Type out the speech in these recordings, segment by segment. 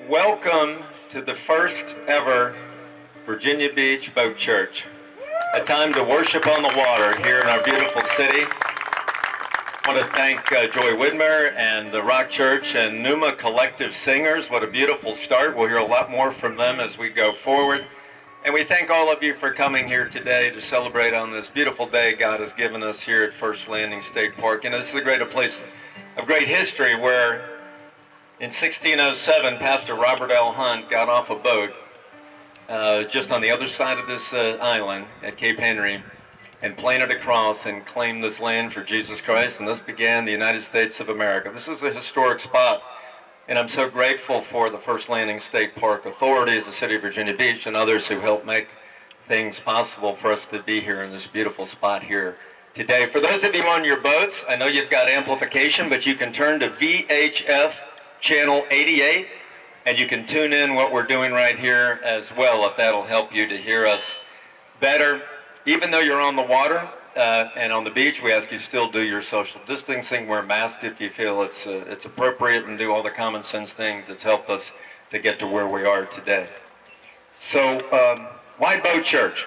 welcome to the first ever Virginia Beach Boat Church. A time to worship on the water here in our beautiful city. I want to thank Joy Widmer and the Rock Church and Numa Collective Singers. What a beautiful start. We'll hear a lot more from them as we go forward. And we thank all of you for coming here today to celebrate on this beautiful day God has given us here at First Landing State Park. And this is a place of great history where in 1607, Pastor Robert L. Hunt got off a boat just on the other side of this island at Cape Henry and planted a cross and claimed this land for Jesus Christ, and thus began the United States of America. This is a historic spot, and I'm so grateful for the First Landing State Park authorities, the City of Virginia Beach, and others who helped make things possible for us to be here in this beautiful spot here today. For those of you on your boats, I know you've got amplification, but you can turn to VHF Channel 88, and you can tune in what we're doing right here as well, if that'll help you to hear us better. Even though you're on the water and on the beach, we ask you still do your social distancing, wear a mask if you feel it's appropriate, and do all the common sense things that's helped us to get to where we are today. So, why Boat Church?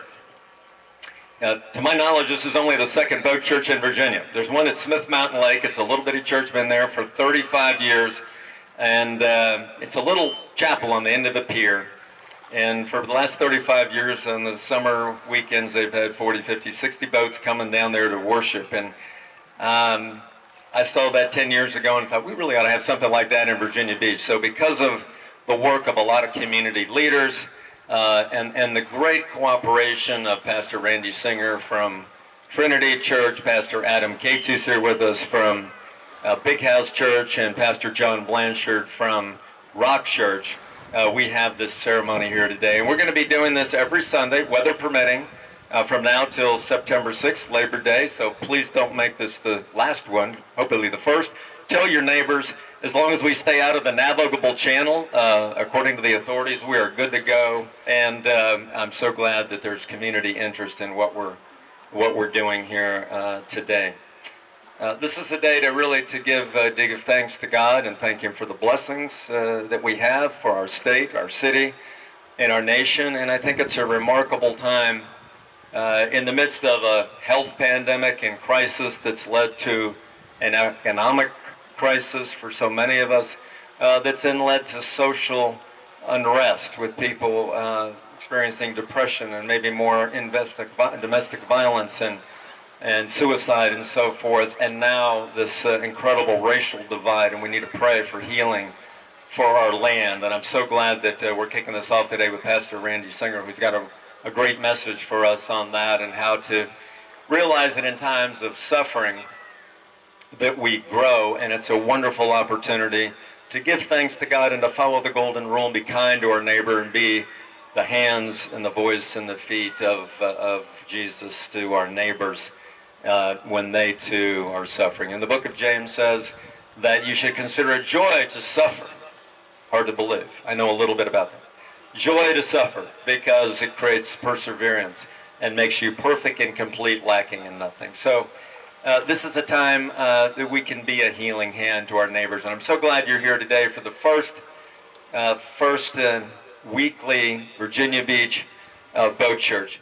To my knowledge, this is only the second boat church in Virginia. There's one at Smith Mountain Lake. It's a little bitty church, been there for 35 years. And it's a little chapel on the end of a pier. And for the last 35 years on the summer weekends, they've had 40, 50, 60 boats coming down there to worship. And I saw that 10 years ago and thought, we really ought to have something like that in Virginia Beach. So because of the work of a lot of community leaders and the great cooperation of Pastor Randy Singer from Trinity Church, Pastor Adam Cates, who's here with us from Big House Church, and Pastor John Blanchard from Rock Church, we have this ceremony here today. And we're going to be doing this every Sunday, weather permitting, from now till September 6th, Labor Day. So please don't make this the last one, hopefully the first. Tell your neighbors, as long as we stay out of the navigable channel, according to the authorities, we are good to go. And I'm so glad that there's community interest in what we're doing here today. This is a day to give thanks to God and thank Him for the blessings that we have for our state, our city, and our nation. And I think it's a remarkable time in the midst of a health pandemic and crisis that's led to an economic crisis for so many of us, that's then led to social unrest with people experiencing depression and maybe more domestic violence and suicide and so forth, and now this incredible racial divide, and we need to pray for healing for our land. And I'm so glad that we're kicking this off today with Pastor Randy Singer, who's got a great message for us on that and how to realize that in times of suffering that we grow, and it's a wonderful opportunity to give thanks to God and to follow the golden rule and be kind to our neighbor and be the hands and the voice and the feet of Jesus to our neighbors when they too are suffering. And the book of James says that you should consider it joy to suffer. Hard to believe. I know a little bit about that. Joy to suffer, because it creates perseverance and makes you perfect and complete, lacking in nothing. So this is a time that we can be a healing hand to our neighbors. And I'm so glad you're here today for the first weekly Virginia Beach Boat Church.